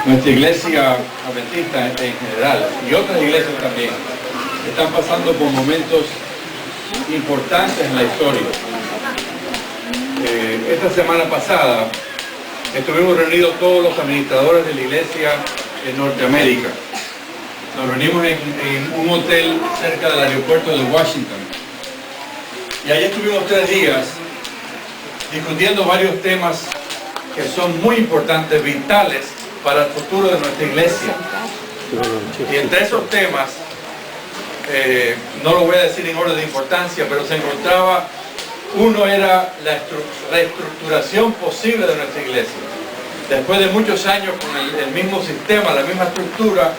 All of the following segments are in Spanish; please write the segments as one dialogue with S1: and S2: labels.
S1: Nuestra iglesia adventista en general y otras iglesias también están pasando por momentos importantes en la historia. Esta semana pasada estuvimos reunidos todos los administradores de la iglesia en Norteamérica. Nos reunimos en un hotel cerca del aeropuerto de Washington. Y allí estuvimos 3 días discutiendo varios temas que son muy importantes, vitales para el futuro de nuestra iglesia. Y entre esos temas, no lo voy a decir en orden de importancia, pero se encontraba, uno era la reestructuración posible de nuestra iglesia. Después de muchos años con el mismo sistema, la misma estructura,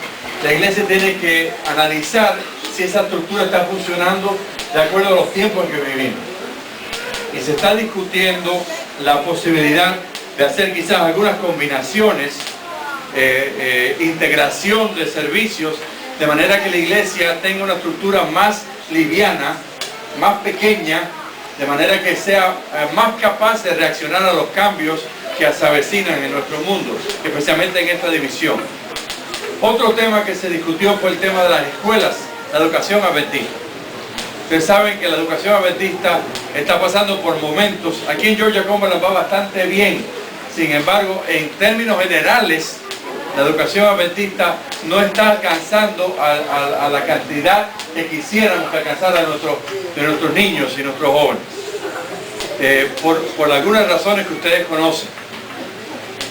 S1: la iglesia tiene que analizar si esa estructura está funcionando de acuerdo a los tiempos en que vivimos. Y se está discutiendo la posibilidad de hacer quizás algunas combinaciones, integración de servicios, de manera que la iglesia tenga una estructura más liviana, más pequeña, de manera que sea más capaz de reaccionar a los cambios que se avecinan en nuestro mundo, especialmente en esta división. Otro tema que se discutió fue el tema de las escuelas, la educación adventista. Ustedes saben que la educación adventista está pasando por momentos. Aquí en Georgia Cumberland va bastante bien. Sin embargo, en términos generales, la educación adventista no está alcanzando a la cantidad que quisiéramos que alcanzara de nuestros niños y nuestros jóvenes. Por algunas razones que ustedes conocen.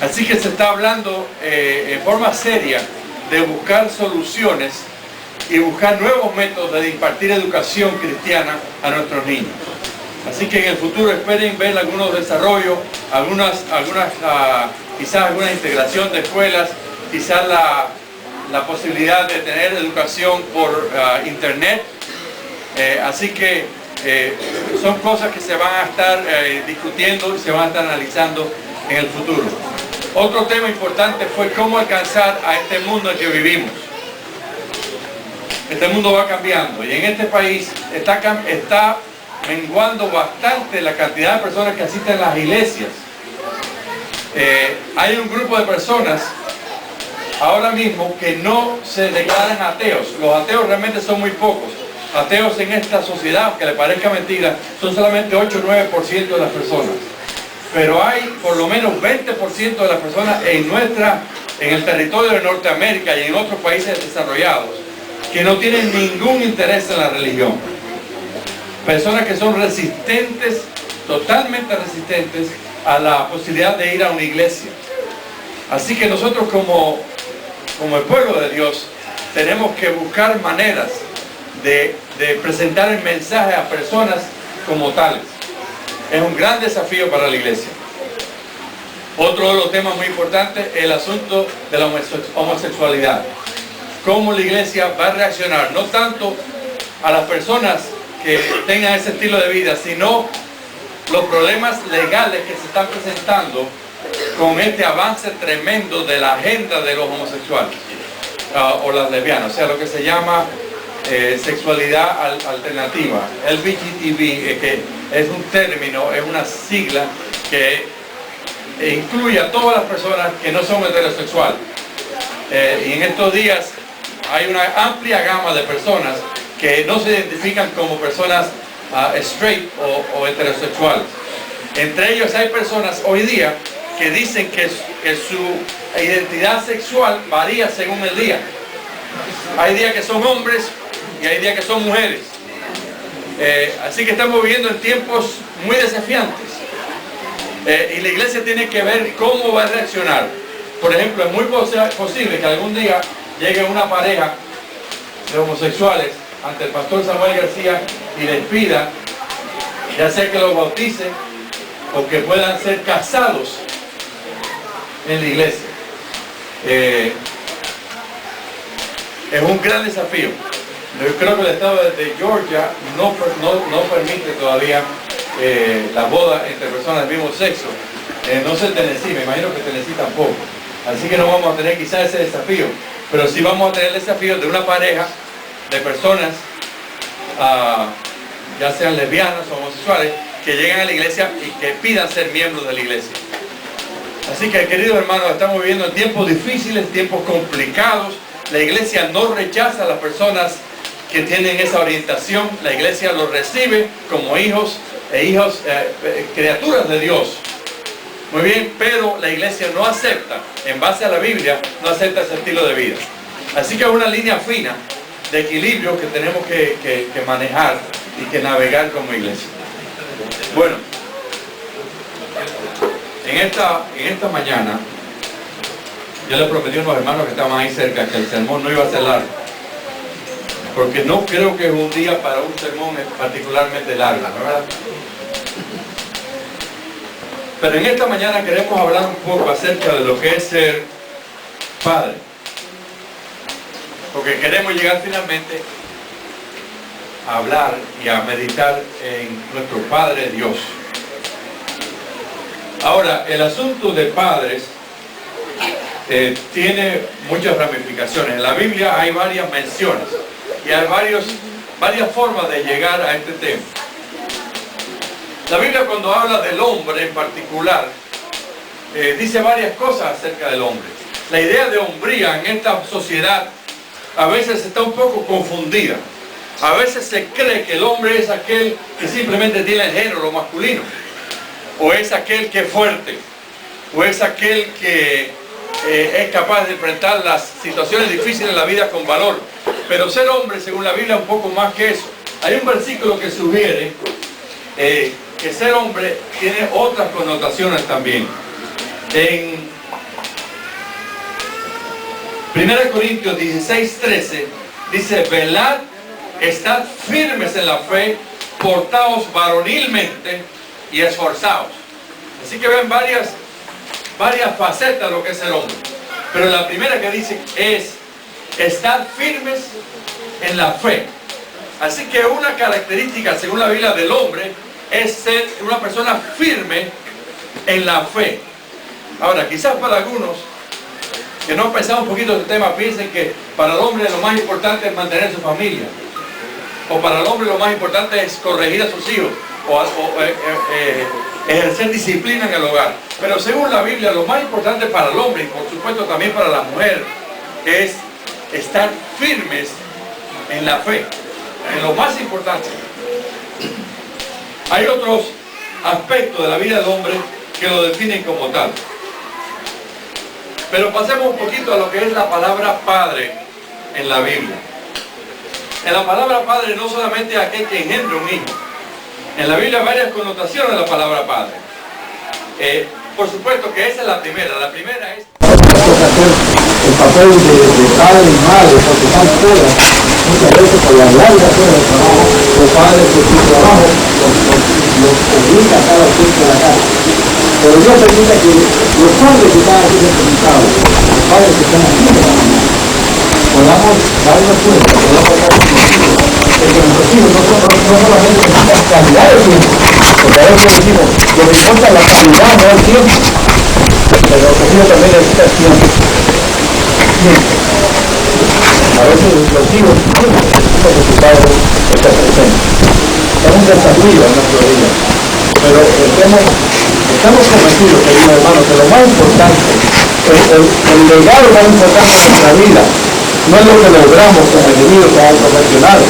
S1: Así que se está hablando en forma seria de buscar soluciones y buscar nuevos métodos de impartir educación cristiana a nuestros niños. Así que en el futuro esperen ver algunos desarrollos, quizás alguna integración de escuelas, quizás la posibilidad de tener educación por internet. Así que son cosas que se van a estar discutiendo y se van a estar analizando en el futuro. Otro tema importante fue cómo alcanzar a este mundo en que vivimos. Este mundo va cambiando y en este país está menguando bastante la cantidad de personas que asisten a las iglesias. Hay un grupo de personas ahora mismo que no se declaran ateos. Los ateos realmente son muy pocos. Ateos en esta sociedad, aunque le parezca mentira, son solamente 8 o 9% de las personas. Pero hay por lo menos 20% de las personas en el territorio de Norteamérica y en otros países desarrollados que no tienen ningún interés en la religión. Personas que son resistentes, totalmente resistentes a la posibilidad de ir a una iglesia. Así que nosotros como el pueblo de Dios tenemos que buscar maneras de presentar el mensaje a personas como tales. Es un gran desafío para la iglesia. Otro de los temas muy importantes es el asunto de la homosexualidad. Cómo la iglesia va a reaccionar, no tanto a las personas que tengan ese estilo de vida, sino los problemas legales que se están presentando con este avance tremendo de la agenda de los homosexuales o las lesbianas, o sea, lo que se llama sexualidad alternativa, LGBTQ, que es un término, es una sigla que incluye a todas las personas que no son heterosexuales. Y en estos días hay una amplia gama de personas que no se identifican como personas straight o heterosexuales. Entre ellos hay personas hoy día que dicen que su identidad sexual varía según el día. Hay días que son hombres y hay días que son mujeres. Así que estamos viviendo en tiempos muy desafiantes. Y la iglesia tiene que ver cómo va a reaccionar. Por ejemplo, es muy posible que algún día llegue una pareja de homosexuales ante el pastor Samuel García y les pida, ya sea que los bauticen o que puedan ser casados en la iglesia. Es un gran desafío. Yo creo que el estado de Georgia no permite todavía la boda entre personas del mismo sexo. No sé Tennessee, me imagino que Tennessee tampoco. Así que no vamos a tener quizás ese desafío, pero sí vamos a tener el desafío de una pareja de personas, ya sean lesbianas o homosexuales, que llegan a la iglesia y que pidan ser miembros de la iglesia. Así que, queridos hermanos, estamos viviendo tiempos difíciles, tiempos complicados. La iglesia no rechaza a las personas que tienen esa orientación. La iglesia los recibe como hijos criaturas de Dios. Muy bien, pero la iglesia no acepta, en base a la Biblia, no acepta ese estilo de vida. Así que es una línea fina de equilibrio que tenemos que manejar y que navegar como iglesia. Bueno, en esta mañana, yo le prometí a unos hermanos que estaban ahí cerca que el sermón no iba a ser largo, porque no creo que es un día para un sermón particularmente largo, ¿verdad? Pero en esta mañana queremos hablar un poco acerca de lo que es ser padre, porque queremos llegar finalmente a hablar y a meditar en nuestro Padre Dios. Ahora, el asunto de padres tiene muchas ramificaciones. En la Biblia hay varias menciones y hay varias formas de llegar a este tema. La Biblia, cuando habla del hombre en particular, dice varias cosas acerca del hombre. La idea de hombría en esta sociedad a veces está un poco confundida. A veces se cree que el hombre es aquel que simplemente tiene el género masculino, o es aquel que es fuerte, o es aquel que es capaz de enfrentar las situaciones difíciles de la vida con valor. Pero ser hombre, según la Biblia, es un poco más que eso. Hay un versículo que sugiere que ser hombre tiene otras connotaciones también. En 1 Corintios 16:13 dice: velad, estad firmes en la fe, portaos varonilmente y esforzaos. Así que ven varias facetas de lo que es el hombre. Pero la primera que dice es: estar firmes en la fe. Así que una característica, según la Biblia, del hombre es ser una persona firme en la fe. Ahora, quizás para algunos que no han pensado un poquito del tema, piensen que para el hombre lo más importante es mantener su familia, o para el hombre lo más importante es corregir a sus hijos, o ejercer disciplina en el hogar. Pero según la Biblia, lo más importante para el hombre, y por supuesto también para la mujer, es estar firmes en la fe, en lo más importante. Hay otros aspectos de la vida del hombre que lo definen como tal. Pero pasemos un poquito a lo que es la palabra padre en la Biblia. En la palabra padre no solamente aquel que engendra un hijo. En la Biblia hay varias connotaciones de la palabra padre. Por supuesto que esa es la primera. La primera es
S2: el papel de padre y madre, porque son todas, muchas veces por las largas horas de trabajo, los padres que su trabajo los obliga a estar al tiempo de la casa. Pero Dios permite que los padres que están aquí representados, los padres que están aquí de la mañana, podamos darnos cuenta, podamos estar conocidos, de que nuestros hijos no solamente necesitan calidad de tiempo, porque a veces decimos, lo que importa es la calidad, no el tiempo, pero los hijos también necesitan tiempo. A veces los hijos necesitan que su padre esté presente. Es un desafío en nuestro día, pero estamos convencidos, queridos hermanos, que lo más importante, el legado más importante de nuestra vida, no es lo que logramos como individuos, como profesionales,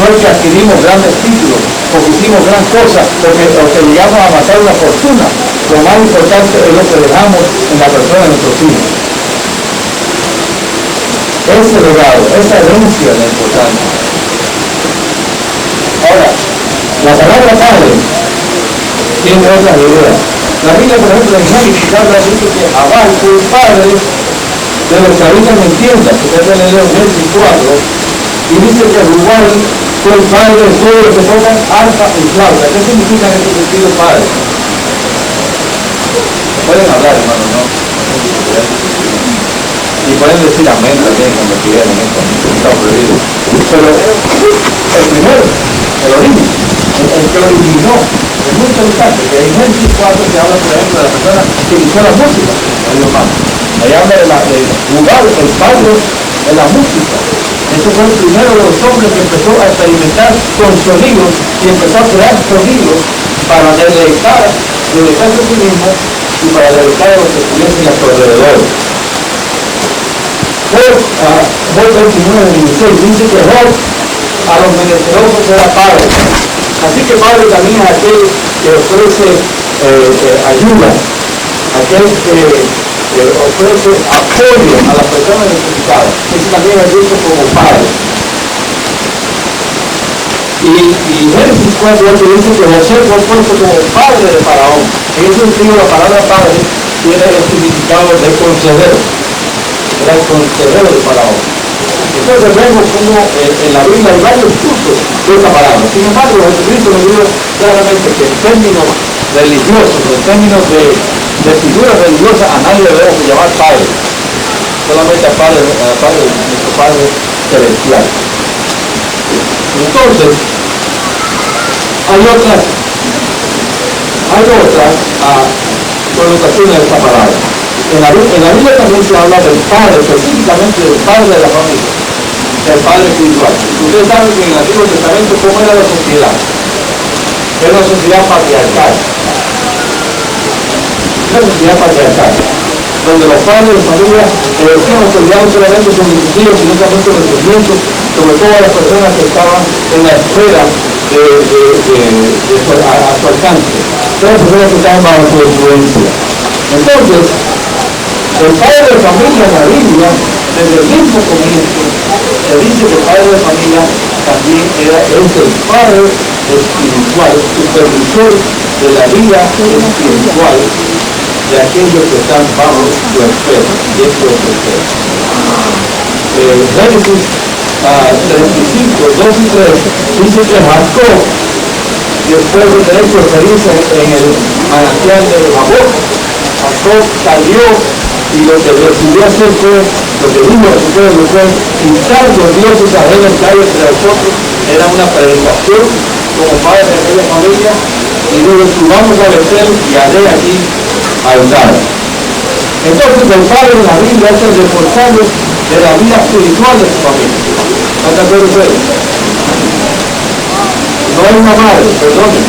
S2: no es que adquirimos grandes títulos, o que hicimos gran cosa, o que llegamos a matar una fortuna. Lo más importante es lo que dejamos en la persona de nuestros hijos. Ese legado, esa herencia es la importante. Ahora, la palabra padre tiene otras ideas. La Biblia, por ejemplo, en Génesis dice que Abal fue el padre de los que habitan en tiendas, que ustedes leen en Génesis 4, y dice que Rubal fue el padre de todos los que tocan arpa y flauta. ¿Qué significa en este sentido padre? Pueden hablar, hermano, ¿no? Y pueden decir amén también cuando quieran, está prohibido. Pero el primero, el origen, el que lo originó, es muy interesante, que en Génesis 4 se habla, por ejemplo, de la persona que inició la música, ahí habla de Rubal, el padre de la música. Ese fue el primero de los hombres que empezó a experimentar con sonidos y empezó a crear sonidos para deleitarse a sí mismo y para derrotar a los que estuviesen a su alrededor. Job 29:16 dice que Job a los menesterosos era padre. Así que padre también es aquel que ofrece ayuda, aquel que ofrece apoyo a las personas necesitadas. Ese también es visto como padre. Y Génesis 4:8 dice que José fue puesto como padre de Faraón. En ese sentido, la palabra padre tiene el significado de consejero. Era el consejero de Faraón. Entonces vemos como en la Biblia hay varios usos de esta palabra. Sin embargo, Jesucristo nos dijo claramente que en términos religiosos, en términos de figuras religiosas, a nadie le debemos llamar padre. Solamente a padre, nuestro Padre Celestial. Entonces, hay otras connotaciones de esta palabra. En la Biblia también se habla del padre, específicamente del padre de la familia, del padre espiritual. Ustedes saben que en el Antiguo Testamento, ¿cómo era la sociedad? Era una sociedad patriarcal. Donde los padres de familia ejercían autoridad no solamente sobre sus hijos, sino también sobre sus nietos, sobre todas las personas que estaban en la esfera a su alcance. Todas las personas que estaban bajo su influencia. Entonces, el padre de familia en la Biblia, desde el mismo comienzo, se dice que el padre de familia también es el padre espiritual, supervisor de la vida espiritual de aquellos que están bajo su esfera, de su esfera. Génesis 35, 2 y 3 dice que Jacob, después de tener su experiencia en el manantial de Jaboc, Jacob salió y lo que decidió hacer fue, lo que dijo a su pueblo fue, quitar los dioses ajenos que hay entre nosotros. Era una predicación como padre de aquella familia, y dijo, subamos a Betel y haré aquí altar. Entonces el padre en la Biblia es el responsable de la vida espiritual de su familia. ¿Están de acuerdo ustedes? No es una madre, perdonen.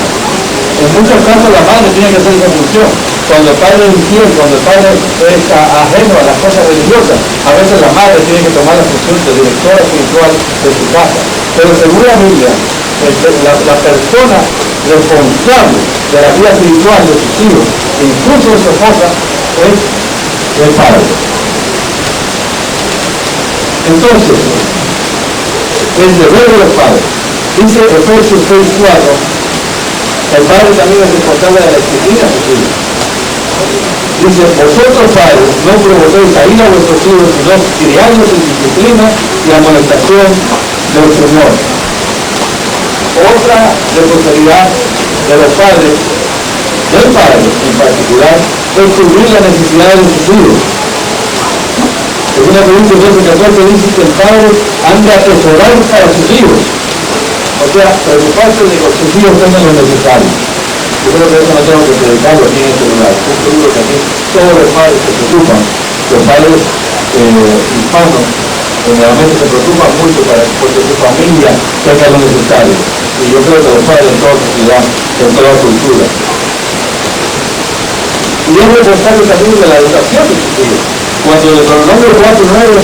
S2: En muchos casos la madre tiene que hacer esa función. Cuando el padre es infiel, cuando el padre es ajeno a las cosas religiosas, a veces la madre tiene que tomar la función de directora espiritual de su casa. Pero según la Biblia, la persona responsable de la vida espiritual de sus hijos, incluso de su esposa, es el padre. Entonces, el deber de los padres, dice Efesios 6:4, el padre también es responsable de la disciplina de sus hijos. Dice, vosotros padres no provoquéis a ir a vuestros hijos, sino criadlos en disciplina y amonestación del Señor. Otra responsabilidad de los padres, del padre en particular, es cubrir las necesidades de sus hijos. Según la Corintios 12:14 dice que el padre anda a atesorar para sus hijos. O sea, preocuparse de que sus hijos tengan lo necesario. Yo creo que eso no tengo que predicarlo aquí en este lugar. Estoy seguro que aquí todos los padres se preocupan. Los padres hispanos generalmente se preocupan mucho porque su familia tenga lo necesario. Y yo creo que los padres en toda sociedad, en toda cultura. Y es responsable también de la educación de sus hijos. Cuando el Deuteronomio 4:9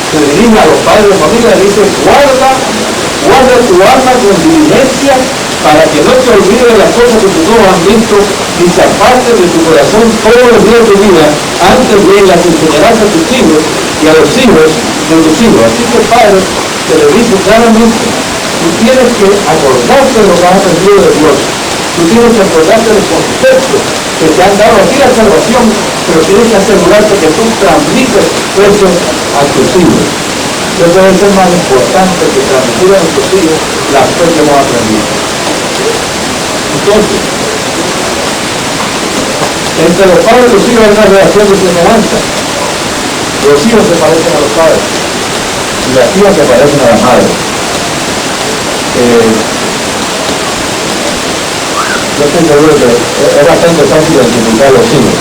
S2: se dirige a los padres de familia, dice, guarda tu alma con diligencia para que no te olvides las cosas que tus ojos han visto y se aparten de tu corazón todos los días de tu vida, antes bien las enseñarás a tus hijos y a los hijos de tus hijos. Así que el padre te le dice claramente, tú tienes que acordarte de lo que has aprendido de Dios. Tú tienes que acordarte de los conceptos que te han dado aquí la salvación, pero tienes que asegurarte que tú transmites eso a tus hijos. Eso debe ser más importante que transmitir a nuestros hijos la fe que hemos aprendido. Entonces, entre los padres y los hijos hay una relación de semejanza. Los hijos se parecen a los padres y las hijas se parecen a las madres. Yo estoy seguro que es bastante fácil identificar a los hijos.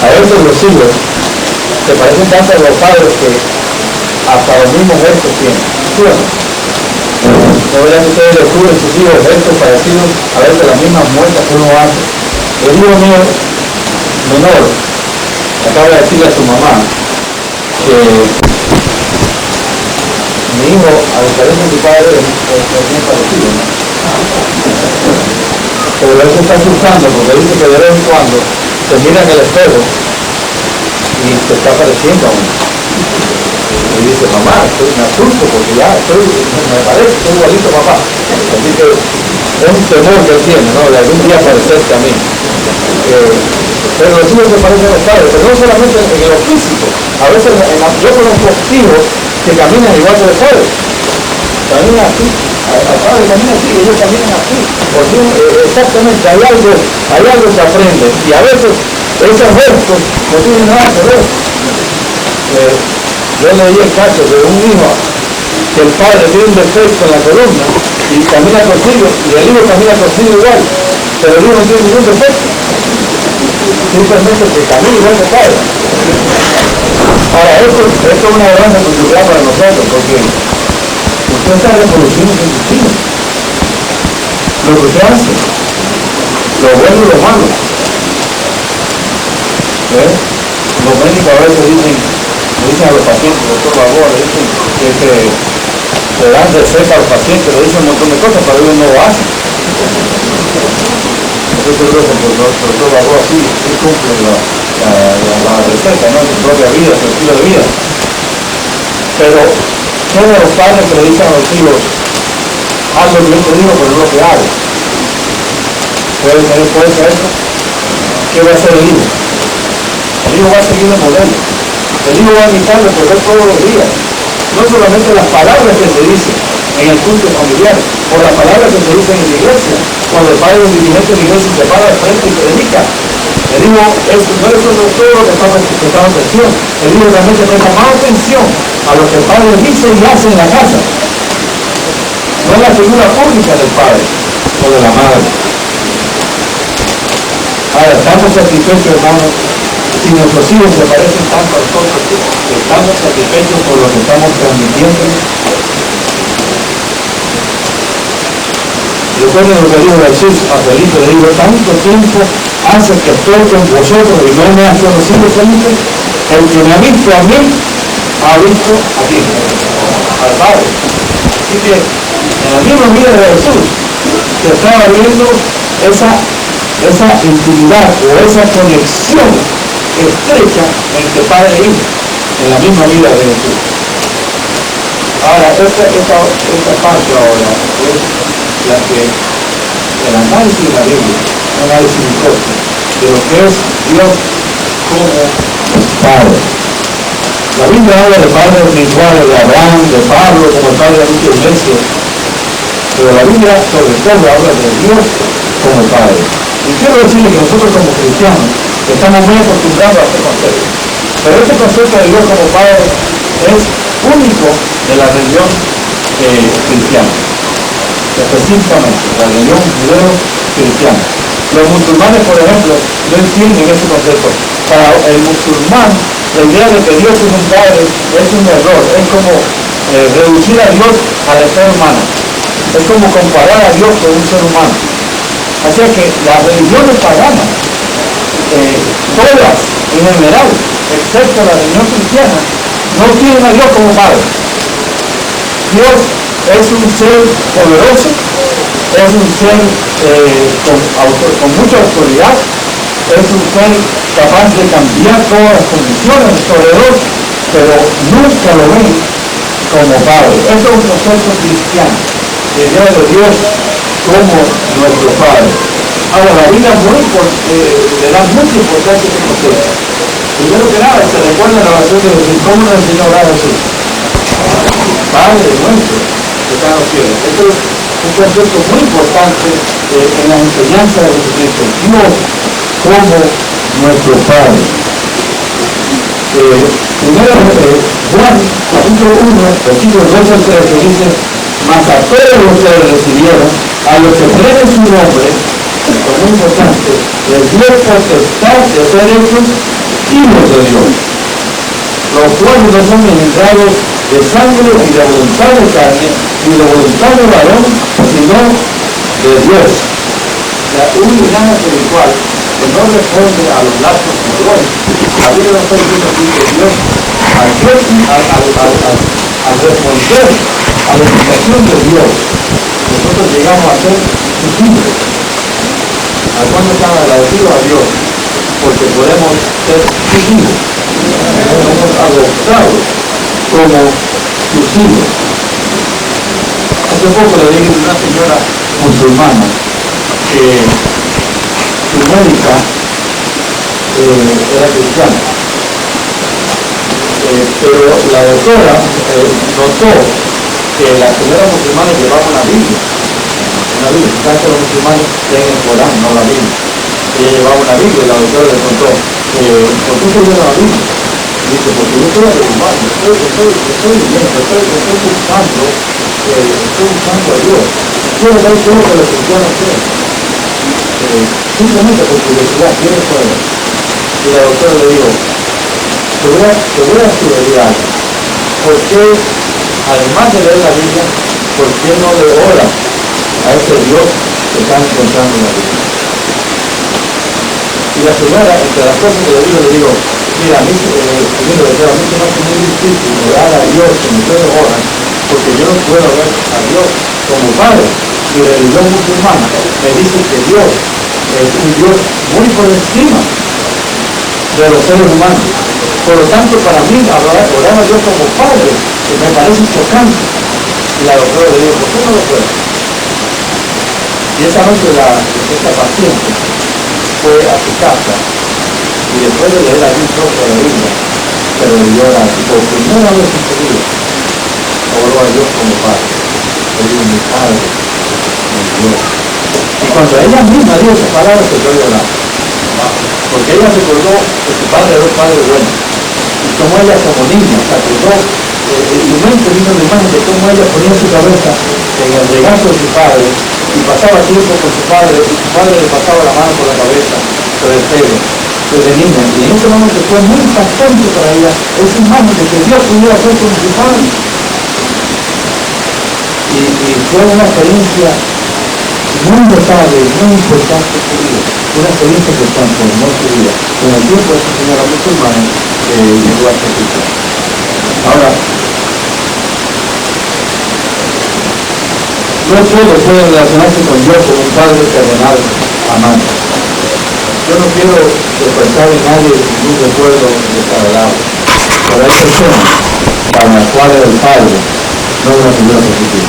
S2: A veces los hijos se parecen tanto a los padres que hasta los mismos gestos tienen. ¿No verán que ustedes descubren sus hijos gestos parecidos? A veces las mismas muestras que uno hace. El hijo mío menor acaba de decirle a su mamá que mi hijo, a diferencia de su padre, es bien parecido, ¿no? Pero él se está asustando porque dice que de vez en cuando se mira en el espejo y se está pareciendo a uno. Y dice, mamá, me asusto porque ya me parece, estoy igualito a papá. Así que es un temor que él tiene, ¿no? De algún día parecerse a mí. Pero los hijos se parecen a los padres, pero no solamente en lo físico. A veces yo conozco hijos que caminan igual que los padres. Caminan así, al padre camina así, ellos caminan así. Porque exactamente hay algo que aprende. Y a veces esos gestos no tienen nada que ver. Yo leí el caso de un hijo que el padre tiene un defecto en la columna y camina torcido, y el hijo camina torcido igual, pero el hijo no tiene ningún defecto, simplemente que camina igual que el padre. Ahora, esto es una gran responsabilidad para nosotros, porque usted está reproduciendo en sus hijos lo que usted hace, lo bueno y lo malo. Los médicos a veces dicen a los pacientes, doctor Babor, le dicen que le dan receta a los pacientes, le dicen un montón de cosas, pero ellos no lo hacen. Entonces el doctor Babor así cumple la receta, ¿no? Su propia vida, su estilo de vida. Pero son los padres que le dicen a los hijos, haz lo que yo te digo, pero no lo que hago. ¿Puede ser eso? ¿Qué va a hacer el hijo? El hijo va a seguir el modelo. El hijo va a imitar lo que ve todos los días. No solamente las palabras que se dicen en el culto familiar, o las palabras que se dicen en la iglesia, cuando el padre del dirigente de la iglesia se para de frente y predica. El hijo no es todo lo que está prestando atención. El hijo también se presta más atención a lo que el padre dice y hace en la casa. No es la figura pública del padre o de la madre. Ahora, estamos satisfechos, hermanos, si nuestros hijos se parecen tanto a nosotros, estamos satisfechos por lo que estamos transmitiendo. Recuerden lo que dijo Jesús a Felipe, le dijo, tanto tiempo hace que estoy con vosotros y no me has conocido, Felipe. El que me ha visto a mí, ha visto a ti, al Padre. Así que en la misma vida de Jesús se estaba viendo esa intimidad o esa conexión estrecha entre padre e hijo en la misma vida de Jesús. Ahora, esta parte ahora es la que el análisis de la Biblia, un análisis de lo que es Dios como Padre. La Biblia habla de padres espirituales, de Abraham, de Pablo, como el padre de muchas iglesias, pero la Biblia sobre todo habla de Dios como Padre. Y quiero decirle que nosotros como cristianos estamos muy acostumbrados a este concepto. Pero este concepto de Dios como Padre es único de la religión cristiana. Específicamente, la religión judeo-cristiana. Los musulmanes, por ejemplo, no entienden ese concepto. Para el musulmán, la idea de que Dios es un Padre es un error. Es como reducir a Dios a la ser humana. Es como comparar a Dios con un ser humano. Así que las religiones paganas, todas en general, excepto la religión cristiana, no tienen a Dios como Padre. Dios es un ser poderoso, es un ser con mucha autoridad, es un ser capaz de cambiar todas las condiciones sobre Dios, pero nunca lo ven como Padre. Eso es un concepto cristiano, la idea de Dios como nuestro Padre. Ahora, la Biblia le da mucha importancia a este concepto. Primero que nada, se recuerda la oración de Jesús. ¿Cómo nos enseñó a orar Jesús? Padre nuestro que está en los cielos. Esto es un concepto muy importante en la enseñanza de Jesucristo. Dios como nuestro Padre. Primero, Juan, capítulo 1, versículos 2 al 13, dice, mas a todos los que le recibieron, a los que creen en su nombre, esto es muy importante, les dio potestad de ser hechos hijos de Dios, los cuales no son engendrados de sangre y de voluntad de carne, ni de voluntad de varón, sino de Dios. La unidad espiritual que no responde a los lazos teológicos. La Biblia nos está diciendo aquí que Dios, al responder a la invitación de Dios, nosotros llegamos a ser sus hijos. ¿A cuánto están agradecidos a Dios? Porque podemos ser sus hijos. Somos adoptados como sus hijos. Hace poco le dije a una señora musulmana que su médica era cristiana, pero la doctora notó que la señora musulmana llevaba una Biblia. Sabes que los musulmanes leen el Corán, no la Biblia. Ella llevaba una Biblia y la doctora le contó, ¿por qué se lleva la Biblia? Dice, porque yo soy musulmán, estoy leyendo, estoy buscando a Dios. Quiero ver todo lo que los cristianos quieren. Simplemente por curiosidad, quiero saber. Y la doctora le dijo, te voy a sugerir algo. ¿Por qué, además de leer la Biblia, por qué no le oras a ese Dios que está encontrando en la Biblia? Y la señora, entre las cosas que le digo, mira, a mí se me hace muy difícil orar a Dios como ustedes oran, porque yo no puedo ver a Dios como Padre. Y la religión musulmana me dice que Dios es un Dios muy por encima de los seres humanos. Por lo tanto, para mí, orar a Dios como Padre me parece chocante. Y la doctora le dijo, ¿por qué no lo puedo? Y esa noche esta paciente fue a su casa y después de leer allí un trozo de la Biblia, pero le dio por primera vez en su vida, oró a Dios como Padre. Le dijo, mi Padre, mi Dios. Y cuando ella misma dijo esas palabras, se fue a llorar. Porque ella recordó que su padre era un padre bueno. Y como ella como niña, se acordó, y mente vino la imagen de cómo ella ponía su cabeza en el regazo de su padre y pasaba tiempo con su padre, y su padre le pasaba la mano por la cabeza, por el pelo, desde niña. Y en ese momento fue muy impactante para ella esa imagen de que Dios pudiera ser como su padre. Y fue una experiencia muy notable, muy importante en su vida. Una experiencia que transformó su vida. Con el tiempo esa señora musulmana llegó a ser cristiana. Ahora, no todo puede relacionarse con Dios como un Padre terrenal amante. Yo no quiero despertar en nadie ningún recuerdo desagradable, pero hay personas para las cuales el Padre no es una figura positiva.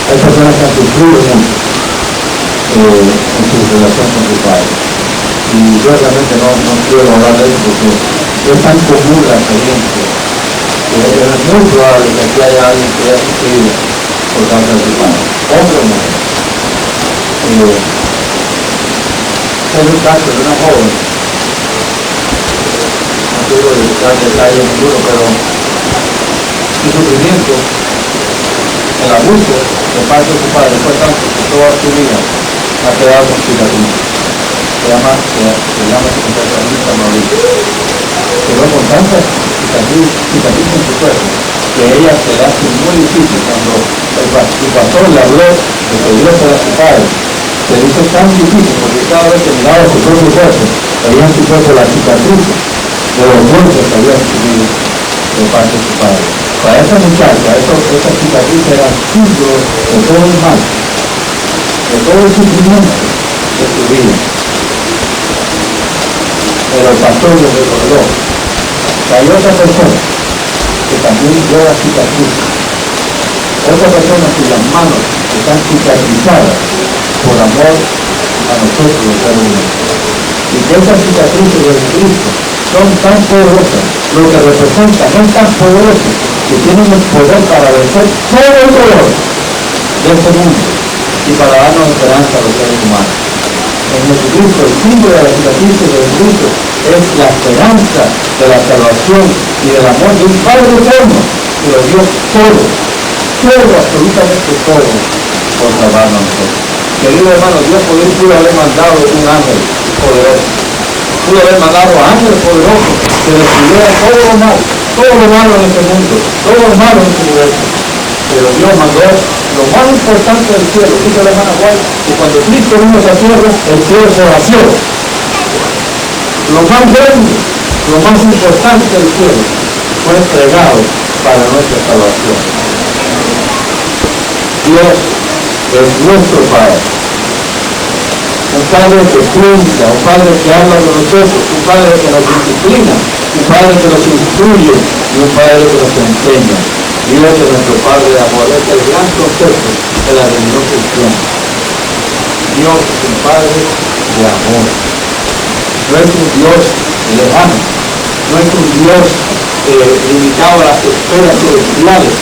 S2: Hay personas que han sufrido mucho en su relación con su Padre. Y yo realmente no quiero hablar de eso porque es tan común la experiencia que es muy probable que aquí haya alguien que haya sufrido por causa de su Padre. Hombre o mujer. Es un caso de una joven, no quiero dedicar detalles ninguno, pero su sufrimiento, el abuso de parte de su padre fue tanto que toda su vida ha quedado con cicatrices. Se llama su muchacha Lisa Mauricio. Quedó con tantas cicatrices en su cuerpo que a ella se le hace muy difícil cuando su pastor le habló de que Dios era su padre. Se le hizo tan difícil porque cada vez que miraba su propio cuerpo, veía en su cuerpo las cicatrices de los golpes que había recibido de parte de su padre. Para esa muchacha, esa cicatriz era símbolo de todo el mal, de todo el sufrimiento de su vida. Pero el pastor le recordó que hay otra persona que también lleva cicatrices, otra persona cuyas manos están cicatrizadas por amor a nosotros los seres humanos. Y que esas cicatrices de Cristo son tan poderosas, lo que representan es tan poderoso que tienen el poder para vencer todo el dolor de este mundo y para darnos esperanza a los seres humanos. En Jesucristo, el símbolo de la cicatriz de Jesucristo es la esperanza de la salvación y del amor de un Padre eterno que lo dio todo, absolutamente todo, por salvarnos a nosotros. Querido hermano, Dios pudo haber mandado un ángel poderoso, pudo haber mandado a ángeles poderosos que destruyera todo lo malo en este mundo, todo lo malo en este universo. Pero Dios mandó lo más importante del cielo. Dice la hermana Juan que cuando Cristo vino a esa tierra, el cielo se vació. Lo más grande, lo más importante del cielo fue entregado para nuestra salvación. Dios es nuestro Padre. Un Padre que cuida, un Padre que habla con nosotros, un Padre que nos disciplina, un Padre que nos instruye y un Padre que nos enseña. Dios es nuestro Padre de amor. Este es el gran concepto de la religión cristiana. Dios es un Padre de amor. No es un Dios lejano, no es un Dios limitado a las esferas celestiales,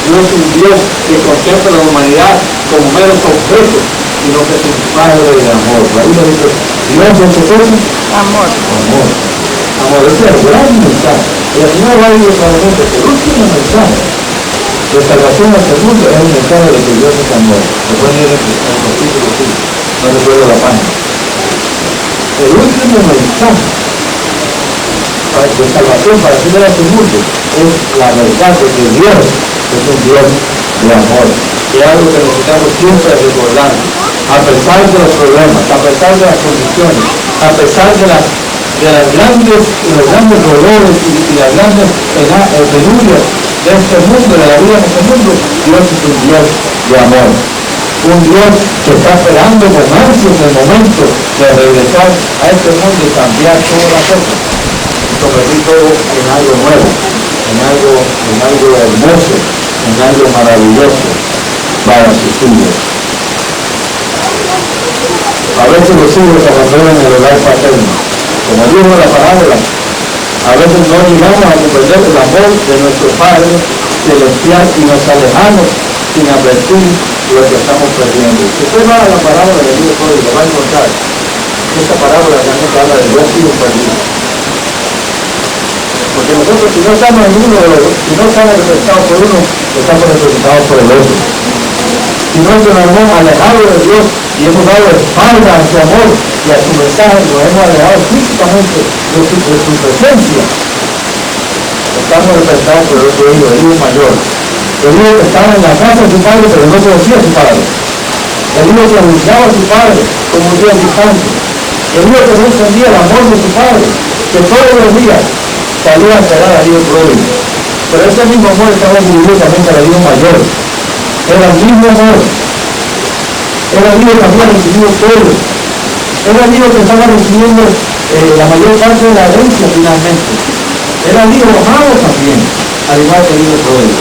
S2: no es un Dios que contempla a la humanidad como meros objetos, sino que es un Padre de amor. La Biblia dice, Dios es su cosa, amor. Amor. Amor, ese es el gran mensaje. El Señor va a ir solamente el último mensaje de salvación hacia el mundo es el mensaje de que Dios es amor. Después viene el capítulo 5, no recuerdo la página. El último mensaje de salvación para hacer a su mundo es la verdad de que Dios es un Dios de amor. Y es algo que necesitamos siempre recordar, a pesar de los problemas, a pesar de las condiciones, a pesar de los grandes dolores y las grandes penurias de este mundo, de la vida en este mundo. Dios es un Dios de amor. Un Dios que está esperando con ansias el momento de regresar a este mundo y cambiar todas las cosas, convertir todo en algo nuevo, en algo hermoso, en algo maravilloso para sus hijos. A veces los hijos abandonan el hogar paterno. Como dijo la parábola, a veces no llegamos a comprender el amor de nuestro Padre celestial y nos alejamos sin advertir lo que estamos perdiendo. Si usted va a la parábola del hijo pródigo, va a encontrar que esta parábola realmente habla de dos hijos perdidos. Porque nosotros, si no estamos en uno de los dos, si no estamos representados por uno, estamos representados por el otro. Si no nos hemos alejado de Dios y hemos dado espalda a su amor y a su mensaje, nos hemos alejado físicamente de su presencia, estamos representados por el otro hijo, el hijo mayor. El hijo que estaba en la casa de su padre, pero no conocía a su padre. El hijo que buscaba a su padre como un día distante. El hijo que no entendía el amor de su padre, que todos los días salía a esperar al hijo pródigo. Pero ese mismo amor estaba dirigido también para el hijo mayor. Era el mismo amor. Era el hijo que había recibido todo. Era el hijo que estaba recibiendo la mayor parte de la herencia finalmente. Era el hijo amado también, al igual que el hijo pródigo.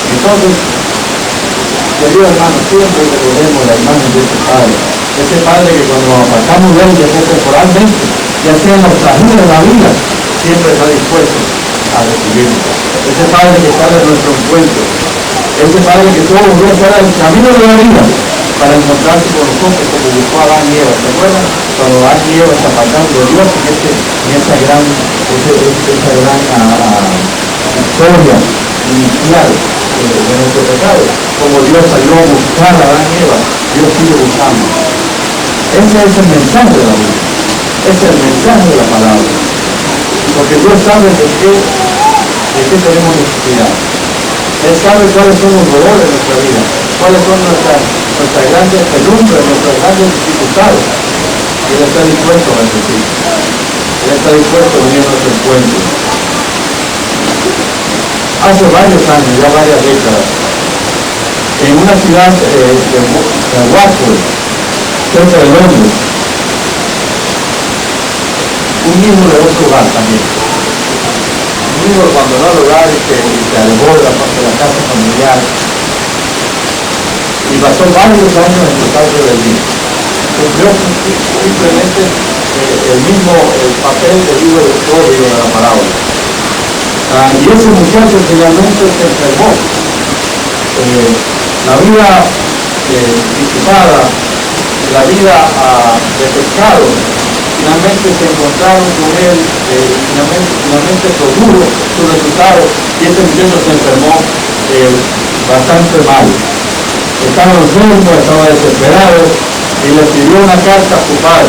S2: Entonces, queridos hermanos, siempre recordemos la imagen de ese Padre que cuando nos apartamos de él, ya sea temporalmente, ya sea en los trabajos de la vida, siempre está dispuesto a recibirnos. Ese Padre que sale de nuestro encuentro, ese Padre que todos los días sale al camino de la vida para encontrarse con nosotros como buscó a Adán y Eva. ¿Se acuerdan? Cuando Adán y Eva se apartaron de Dios en esa gran historia inicial de nuestro pecado, como Dios salió a buscar a Adán y Eva, Dios sigue buscando. Ese es el mensaje de la Biblia, ese es el mensaje de la palabra, porque Dios sabe de qué tenemos necesidad. Él sabe cuáles son los dolores de nuestra vida, cuáles son nuestras grandes penumbras, nuestras grandes dificultades. Y Él está dispuesto a bendecir. Él está dispuesto a venir a nuestro encuentro. Hace varios años, ya varias décadas, en una ciudad de Watford, cerca de Londres, un hijo de otro hogar también. Un hijo abandonó el hogar y se alejó de la casa familiar. Y pasó varios años en total rebeldía. Cumplió simplemente el papel del hijo del pródigo de la parábola. Y ese muchacho finalmente se enfermó. La vida disipada, la vida de pecado, finalmente se encontraron con él, finalmente produjo su resultado, y este muchacho se enfermó bastante mal. Estaba enfermo, estaba desesperado, y le escribió una carta a su padre.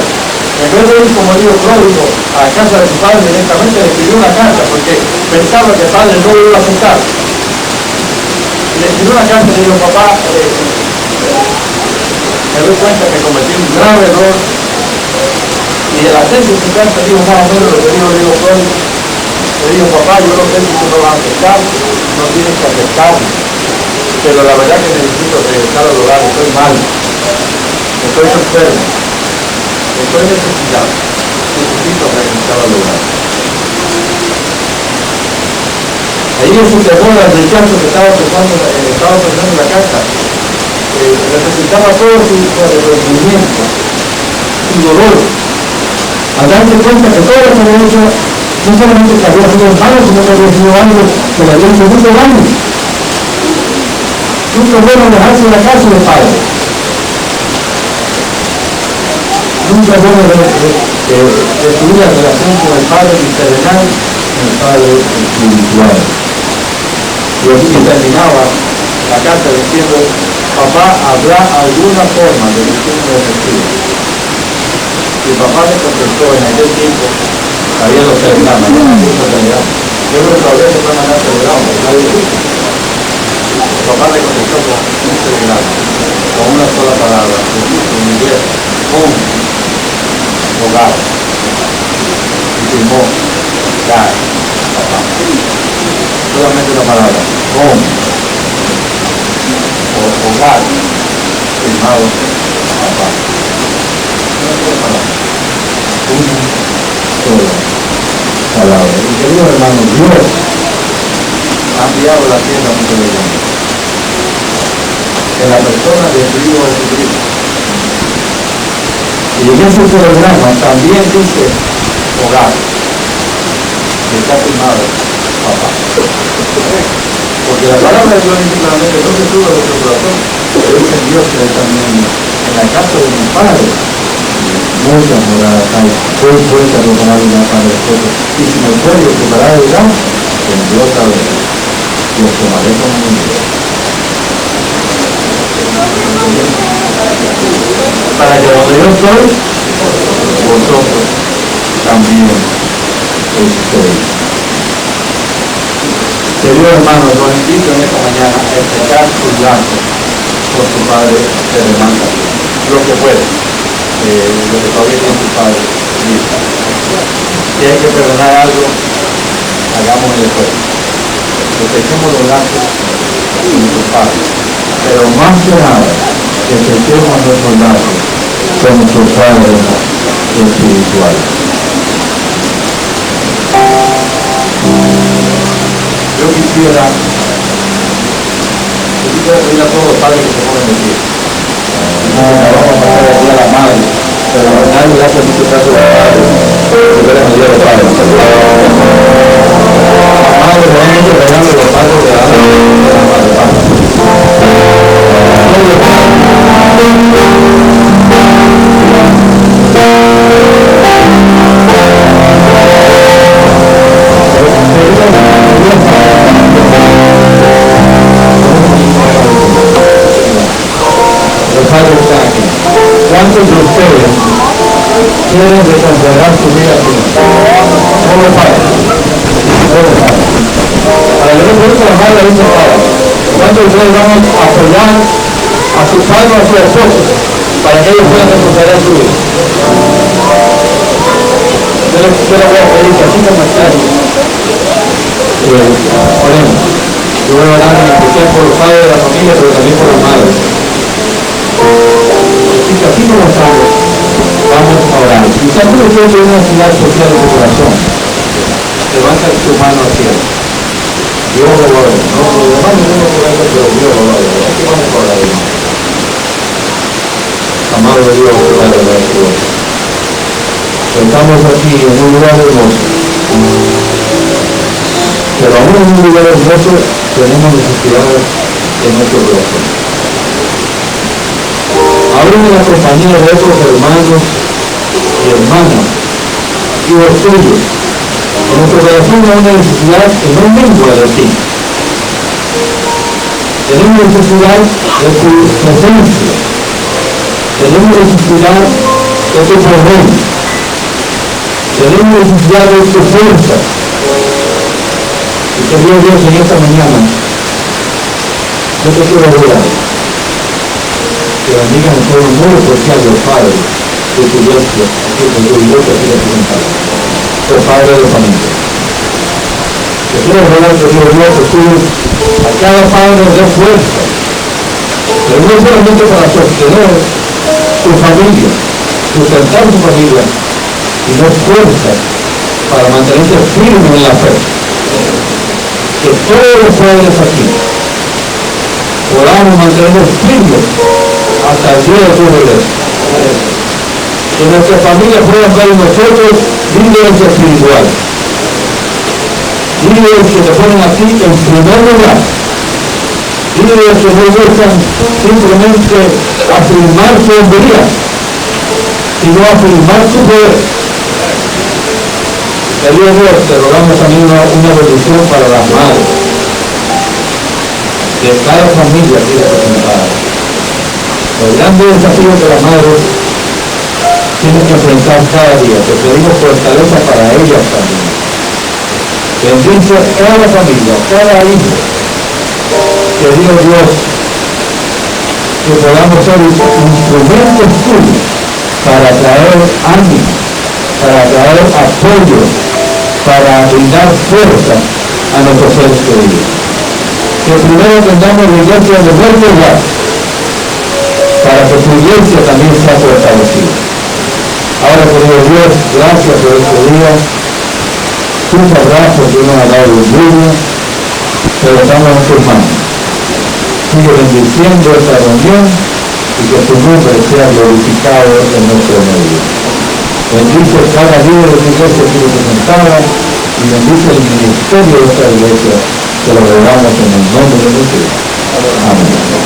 S2: En vez de ir como el hijo pródigo a la casa de su padre directamente, le escribió una carta porque pensaba que el padre no lo iba a aceptar. Le escribió una carta y le dijo, papá, me doy cuenta que cometí un grave error. Y el acceso de su carta dijo más o menos lo que dijo Freud. Le dijo, papá, yo no sé si tú no vas a aceptar, no tienes que aceptar, pero la verdad que necesito regresar al hogar, estoy mal, estoy enfermo, estoy necesitado, necesito regresar al hogar. Ahí en su temor al rechazo que estaba pensando en la carta, representaba todo su arrepentimiento, su dolor, al darse cuenta que todo lo que había hecho no solamente que había sido malo, sino que había sido algo que le había hecho mucho daño. Nunca es bueno dejarse de la casa del Padre. Nunca es bueno destruir la relación con el Padre terrenal y el Padre espiritual. Y así que terminaba la carta diciendo, papá, ¿habrá alguna forma de decirme de respiro? Y el papá me contestó en aquel tiempo, había los telegramas, yo creo que todavía se puede mandar telegramas, nadie lo dice. El papá me contestó con un telegrama, con una sola palabra, en inglés, home, hogar. Y firmó, God, papá. Solamente una palabra, home, hogar, firmado, papá. Una sola palabra. Y queridos hermanos, Dios ha enviado a la tierra un telegrama en la persona de su Hijo Jesucristo. Y en ese telegrama también dice hogar, y está firmado papá. Porque la palabra de Dios dice claramente, no se sube a nuestro corazón, pero dice Dios que es también en la casa de mi Padre. Muchas moradas hay, hoy puertas de ojalá y para nosotros. Y si me puede preparar el lugar, pues Dios sabe, los tomaré como un Dios. Para que donde yo estoy, vosotros también estéis. Queridos hermanos, los invito en esta mañana a entregar sus lazos por su Padre terrenal, lo que puede. Lo que todavía tiene su Padre. Si hay que perdonar algo, hagámoslo después. Protejemos los lazos con nuestro Padre. Pero más que nada, protejemos nuestros lazos con nuestro Padre espiritual. Yo quisiera pedir a todos los padres que se pongan de pie. Vamos a pasar el día a la madre, pero nadie le hace mucho caso a la madre, porque eres el día de los padres. La madre realmente regalo los padres de la madre. ¿Cuántos de ustedes quieren reconsiderar su vida aquí? ¿Cómo padre? Para que no pueda trabajar la misma padre. ¿Cuántos de ustedes van a apoyar a su padre o a su esposo para que ellos puedan reconsiderar su vida? Yo les voy a pedir que así como están. Oremos. Yo voy a orar en especial por los padres de la familia, pero también por las madres. Y que así como estamos, vamos a orar. Y si alguno de ustedes tiene una necesidad social en su corazón, levanta su mano al cielo. Dios lo va a ver. No, los demás no tenemos que verlo, pero Dios lo va a ver. Aquí vamos a orar. Amado de Dios, Padre nuestro, estamos aquí en un lugar hermoso. Pero aún en un lugar hermoso tenemos necesidades en nuestro corazón. Aún en la compañía de otros hermanos y hermanas, hijos suyos, en nuestro corazón hay una necesidad que no mengua de ti. Tenemos necesidad de tu presencia. Tenemos necesidad de tu poder. Tenemos necesidad de tu fuerza. Y querido Dios, en esta mañana Yo te quiero rogar que bendigan el pueblo muy especial del Padre de tu iglesia, de tu iglesia aquí representada, el Padre de familia. Te quiero rogar que Dios que tú a cada padre dé fuerza, pero no solamente para sostener tu familia, sustentar tu familia, sino fuerza para mantenerse firme en la fe. Que todos los padres aquí podamos mantenernos firmes hasta el día de tu regreso. Que nuestras familias puedan ver en nosotros líderes espirituales, líderes que te ponen a ti en primer lugar, líderes que no buscan simplemente afirmar su hombría, sino afirmar su poder. Querido Dios, te rogamos también una bendición para las madres de cada familia aquí representada. El grande desafío que las madres tienen que enfrentar cada día. Te pedimos fortaleza para ellas también. Bendice a cada familia, a cada hijo. Querido Dios, que podamos ser instrumentos tuyos para traer ánimo, para traer apoyo, para brindar fuerza a nuestros seres queridos. Que primero tengamos la iglesia de buen lugar, para que tu iglesia también sea fortalecida. Ahora, querido Dios, gracias por este día. Tus abrazos que nos ha dado el mundo, te lo damos en tus manos. Sigue bendiciendo esta reunión y que tu nombre sea glorificado en nuestro medio. Bendice cada líder de tu iglesia que representada y bendice el ministerio de esta iglesia. Te lo rogamos en el nombre de Jesús. Amén.